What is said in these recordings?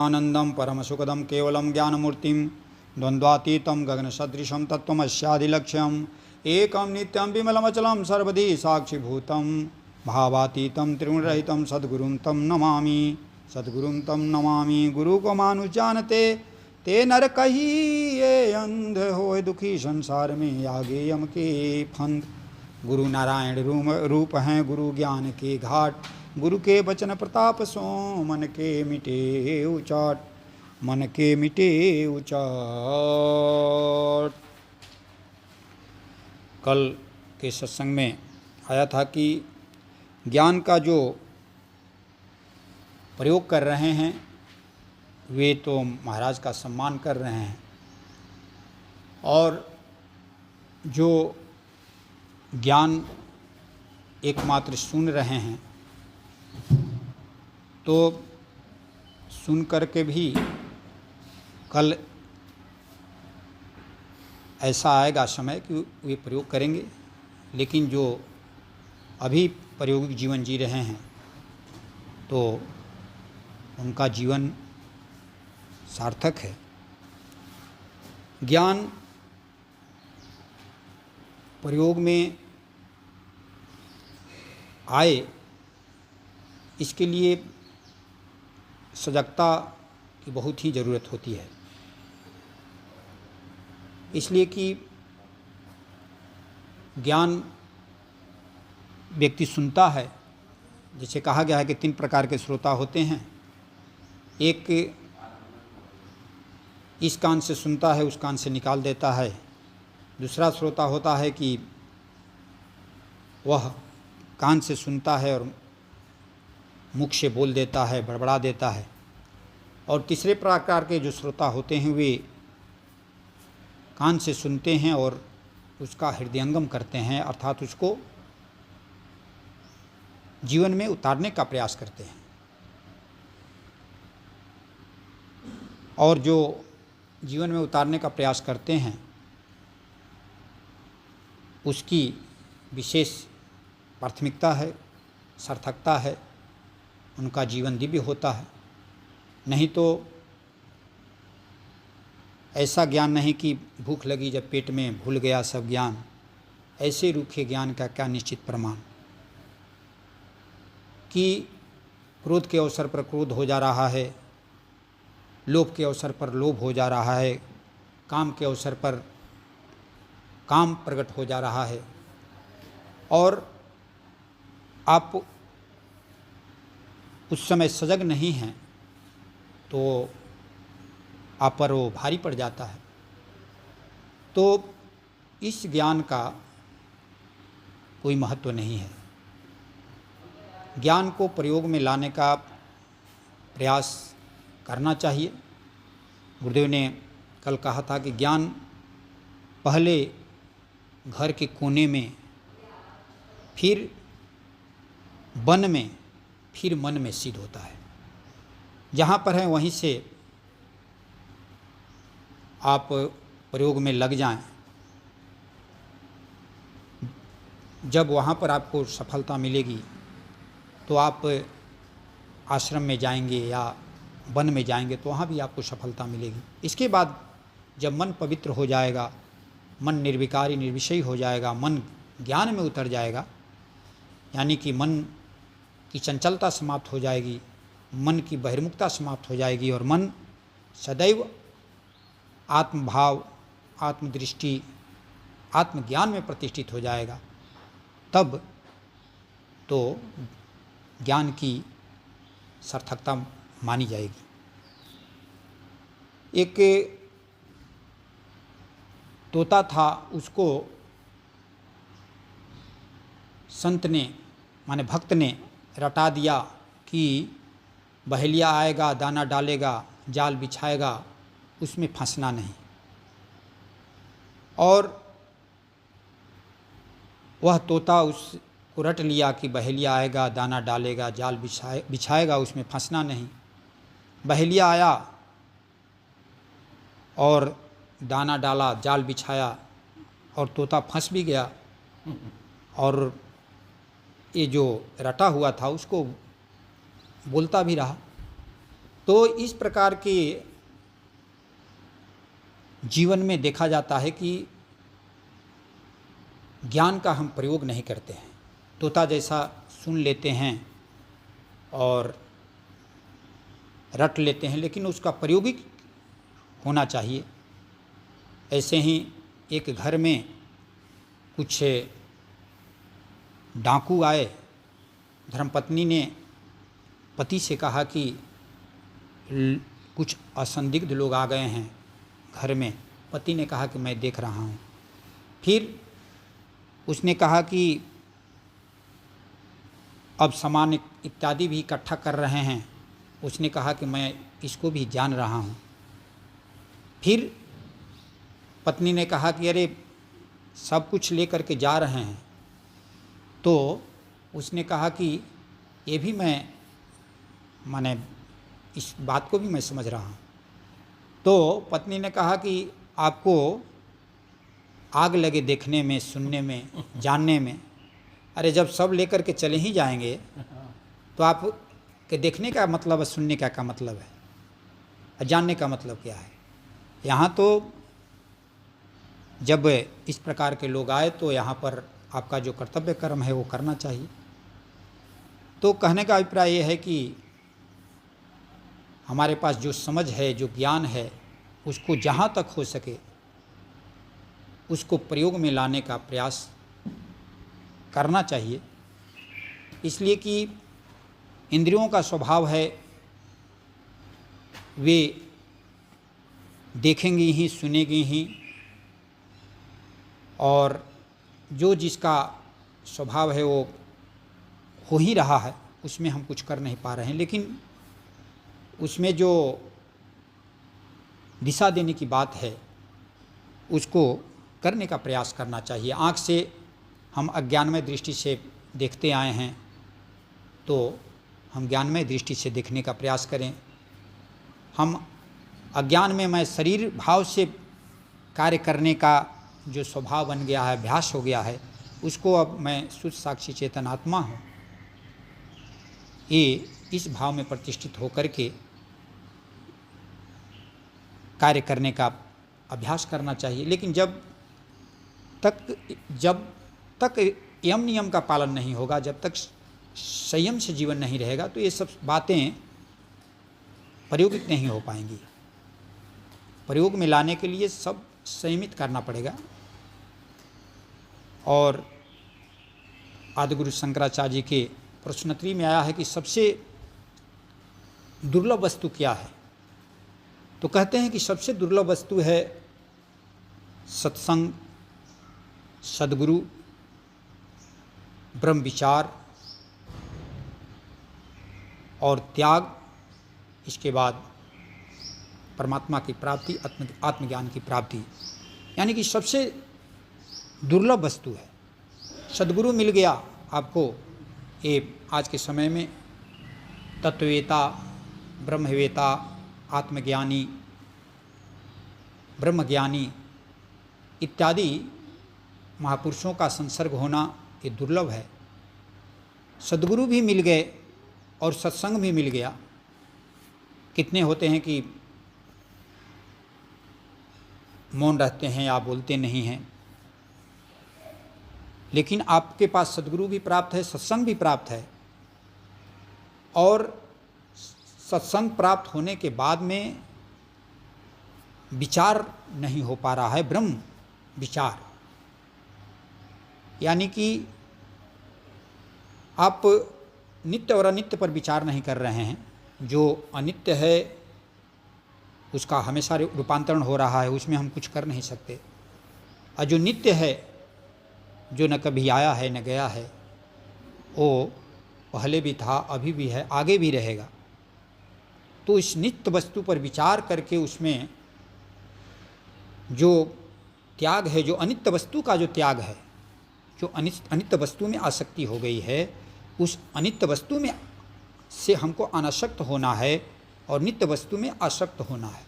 आनंदम परमसुखदम केवलम ज्ञानमूर्तिम द्वंद्वातीतम गगनसदृशम तत्त्वमस्यादिलक्ष्यम एकम नित्यम विमलमचलम सर्वधी साक्षिभूतम भावातीतम त्रिगुणरहितम सद्गुरुम तम नमामि गुरु को मानुष जानते ते नर कहिए अंध होए दुखी संसार में आगे यम के फंद। गुरु नारायण रूप हैं गुरु ज्ञान के घाट, गुरु के वचन प्रताप सो मन के मिटे उचाट, मन के मिटे उचाट। कल के सत्संग में आया था कि ज्ञान का जो प्रयोग कर रहे हैं वे तो महाराज का सम्मान कर रहे हैं, और जो ज्ञान एकमात्र सुन रहे हैं तो सुन कर के भी कल ऐसा आएगा समय कि वे प्रयोग करेंगे, लेकिन जो अभी प्रायोगिक जीवन जी रहे हैं तो उनका जीवन सार्थक है। ज्ञान प्रयोग में आए इसके लिए सजगता की बहुत ही ज़रूरत होती है, इसलिए कि ज्ञान व्यक्ति सुनता है। जैसे कहा गया है कि 3 प्रकार के श्रोता होते हैं, एक इस कान से सुनता है उस कान से निकाल देता है, दूसरा श्रोता होता है कि वह कान से सुनता है और मुख से बोल देता है, बड़बड़ा देता है, और तीसरे प्रकार के जो श्रोता होते हैं वे कान से सुनते हैं और उसका हृदयंगम करते हैं, अर्थात उसको जीवन में उतारने का प्रयास करते हैं। और जो जीवन में उतारने का प्रयास करते हैं उसकी विशेष प्राथमिकता है, सार्थकता है, उनका जीवन दिव्य होता है। नहीं तो ऐसा ज्ञान नहीं कि भूख लगी जब पेट में भूल गया सब ज्ञान, ऐसे रूखे ज्ञान का क्या निश्चित प्रमाण कि क्रोध के अवसर पर क्रोध हो जा रहा है, लोभ के अवसर पर लोभ हो जा रहा है, काम के अवसर पर काम प्रकट हो जा रहा है, और आप उस समय सजग नहीं हैं तो आप पर वो भारी पड़ जाता है। तो इस ज्ञान का कोई महत्व नहीं है। ज्ञान को प्रयोग में लाने का प्रयास करना चाहिए। गुरुदेव ने कल कहा था कि ज्ञान पहले घर के कोने में, फिर वन में, फिर मन में सिद्ध होता है। जहाँ पर है वहीं से आप प्रयोग में लग जाएं, जब वहाँ पर आपको सफलता मिलेगी तो आप आश्रम में जाएंगे या वन में जाएंगे तो वहाँ भी आपको सफलता मिलेगी। इसके बाद जब मन पवित्र हो जाएगा, मन निर्विकारी निर्विषयी हो जाएगा, मन ज्ञान में उतर जाएगा, यानी कि मन की चंचलता समाप्त हो जाएगी, मन की बहिर्मुखता समाप्त हो जाएगी और मन सदैव आत्मभाव, आत्मदृष्टि, आत्मज्ञान में प्रतिष्ठित हो जाएगा, तब तो ज्ञान की सार्थकता मानी जाएगी। एक तोता था, उसको संत ने माने भक्त ने रटा दिया कि बहेलिया आएगा, दाना डालेगा, जाल बिछाएगा, उसमें फंसना नहीं। और वह तोता उसको रट लिया कि बहेलिया आएगा, दाना डालेगा, जाल बिछाएगा, उसमें फंसना नहीं। बहेलिया आया और दाना डाला, जाल बिछाया और तोता फंस भी गया, और ये जो रटा हुआ था उसको बोलता भी रहा। तो इस प्रकार के जीवन में देखा जाता है कि ज्ञान का हम प्रयोग नहीं करते हैं। तोता जैसा सुन लेते हैं और रट लेते हैं, लेकिन उसका प्रायोगिक होना चाहिए। ऐसे ही एक घर में कुछ डाकू आए। धर्मपत्नी ने पति से कहा कि कुछ असंदिग्ध लोग आ गए हैं घर में। पति ने कहा कि मैं देख रहा हूँ। फिर उसने कहा कि अब सामान इत्यादि भी इकट्ठा कर रहे हैं। उसने कहा कि मैं इसको भी जान रहा हूँ। फिर पत्नी ने कहा कि अरे सब कुछ लेकर के जा रहे हैं। तो उसने कहा कि ये भी माने इस बात को भी मैं समझ रहा हूँ। तो पत्नी ने कहा कि आपको आग लगे देखने में, सुनने में, जानने में। अरे जब सब लेकर के चले ही जाएंगे तो आप के देखने का मतलब है, सुनने का मतलब है, जानने का मतलब क्या है। यहाँ तो जब इस प्रकार के लोग आए तो यहाँ पर आपका जो कर्तव्य कर्म है वो करना चाहिए। तो कहने का अभिप्राय ये है कि हमारे पास जो समझ है, जो ज्ञान है, उसको जहाँ तक हो सके उसको प्रयोग में लाने का प्रयास करना चाहिए। इसलिए कि इंद्रियों का स्वभाव है वे देखेंगी ही, सुनेंगी ही, और जो जिसका स्वभाव है वो हो ही रहा है, उसमें हम कुछ कर नहीं पा रहे हैं। लेकिन उसमें जो दिशा देने की बात है उसको करने का प्रयास करना चाहिए। आँख से हम अज्ञानमय दृष्टि से देखते आए हैं तो हम ज्ञानमय दृष्टि से देखने का प्रयास करें। हम अज्ञान में मैं शरीर भाव से कार्य करने का जो स्वभाव बन गया है, अभ्यास हो गया है, उसको अब मैं शुद्ध साक्षी चेतन आत्मा हूँ, ये इस भाव में प्रतिष्ठित होकर के कार्य करने का अभ्यास करना चाहिए। लेकिन जब तक यम नियम का पालन नहीं होगा, जब तक संयम से जीवन नहीं रहेगा, तो ये सब बातें प्रयोगिक नहीं हो पाएंगी। प्रयोग में लाने के लिए सब संयमित करना पड़ेगा। और आदिगुरु शंकराचार्य जी के प्रश्नोत्तरी में आया है कि सबसे दुर्लभ वस्तु क्या है। तो कहते हैं कि सबसे दुर्लभ वस्तु है सत्संग, सद्गुरु, ब्रह्म विचार और त्याग। इसके बाद परमात्मा की प्राप्ति, आत्मज्ञान की प्राप्ति, यानी कि सबसे दुर्लभ वस्तु है। सद्गुरु मिल गया आपको, ये आज के समय में तत्ववेता, ब्रह्मवेता, आत्मज्ञानी, ब्रह्मज्ञानी इत्यादि महापुरुषों का संसर्ग होना ये दुर्लभ है। सद्गुरु भी मिल गए और सत्संग भी मिल गया। कितने होते हैं कि मौन रहते हैं या बोलते नहीं हैं, लेकिन आपके पास सद्गुरु भी प्राप्त है, सत्संग भी प्राप्त है। और सत्संग प्राप्त होने के बाद में विचार नहीं हो पा रहा है, ब्रह्म विचार, यानी कि आप नित्य और अनित्य पर विचार नहीं कर रहे हैं। जो अनित्य है उसका हमेशा रूपांतरण हो रहा है, उसमें हम कुछ कर नहीं सकते। और जो नित्य है, जो न कभी आया है न गया है, वो पहले भी था, अभी भी है, आगे भी रहेगा। तो इस नित्य वस्तु पर विचार करके उसमें जो त्याग है, जो अनित्य वस्तु का जो त्याग है, जो अनित्य वस्तु में आसक्ति हो गई है, उस अनित्य वस्तु में से हमको अनासक्त होना है और नित्य वस्तु में आसक्त होना है।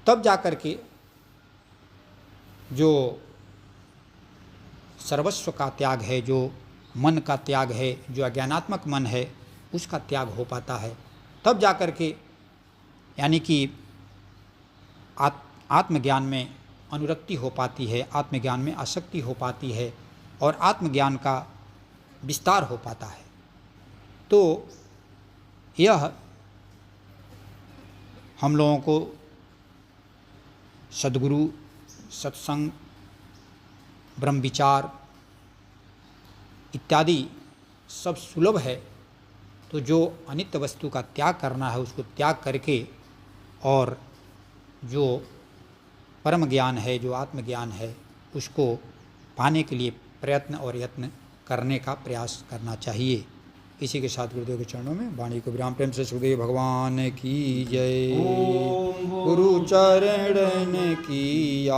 तब जाकर के जो सर्वस्व का त्याग है, जो मन का त्याग है, जो अज्ञानात्मक मन है, उसका त्याग हो पाता है। तब जा कर के यानी कि आत्मज्ञान में अनुरक्ति हो पाती है, आत्मज्ञान में आसक्ति हो पाती है और आत्मज्ञान का विस्तार हो पाता है। तो यह हम लोगों को सद्गुरु, सत्संग, ब्रह्म विचार इत्यादि सब सुलभ है। तो जो अनित्य वस्तु का त्याग करना है उसको त्याग करके और जो परम ज्ञान है, जो आत्मज्ञान है, उसको पाने के लिए प्रयत्न और यत्न करने का प्रयास करना चाहिए। इसी के साथ गुरुदेव के चरणों में वाणी को विराम। प्रेम से सुखदेव भगवान की जय। गुरु चरण की